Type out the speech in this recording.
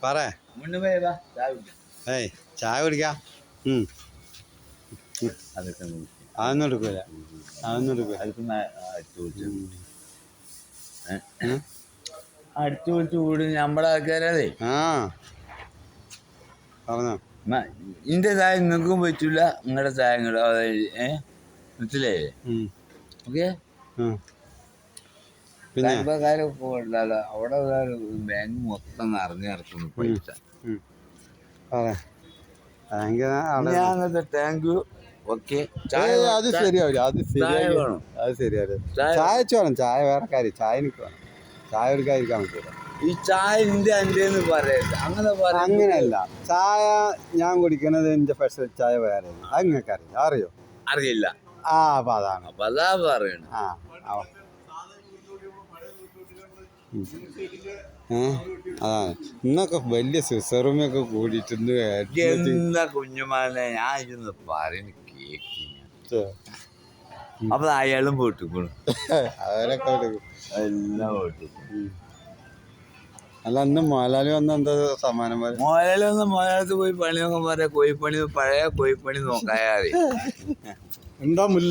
പറ. ഏയ് ചായ കുടിക്കാം. അതൊന്നും എടുക്കൂല. അടിച്ചു പൊളിച്ച് കൂടി നമ്മുടെ ആൾക്കാരേ. ആ പറഞ്ഞോ. ഇന്റെ ചായ നിങ്ങൾക്കും പറ്റൂല, നിങ്ങളുടെ ചായ മനസ്സിലായില്ലേ? ഓക്കെ. പിന്നെ അവിടെ ബാങ്ക് മൊത്തം നിറഞ്ഞു കിടക്കുന്നു പൈസ. അങ്ങനത്തെ ടാങ്ക്. ഓക്കെ. അത് ശരിയാവില്ല. അത് ശരിയാവും. അത് ശരിയാവില്ല. ചായ വെച്ച് വേണം. ചായ വേറെ കാര്യം. ചായ എനിക്ക് വേണം. ചായ എടുക്കാതിരിക്കാൻ പറ്റില്ല. ഈ ചായ എന്റെ പറയരുത്. അങ്ങനെയല്ല. ചായ ഞാൻ കുടിക്കണത് എന്റെ സ്പെഷ്യൽ ചായ വേറെ. അത് നിങ്ങൾക്ക് അറിയോ? അറിയില്ല. അപ്പൊ അതാണ്. അപ്പൊ അതാ പറയണ. അതാണ്. ഇന്നൊക്കെ വലിയ സിസറുമൊക്കെ കൂടിയിട്ട് എന്താ കുഞ്ഞുമാനെ ഞാൻ ഇന്ന് പറയുന്ന കേക്ക്. അപ്പൊ അയാളും പോട്ടിക്കോളും. അവരൊക്കെ എല്ലാം പോട്ടും. അല്ല അന്ന് മുതലാളി വന്ന എന്താ സമ്മാനം? മുതലാളി വന്ന് മുതലാളത്ത് പോയി പണി നോക്കാൻ പറയാ. കോഴിപ്പണി, പഴയ കോഴിപ്പണി നോക്കാതെ എന്താ മുല്ല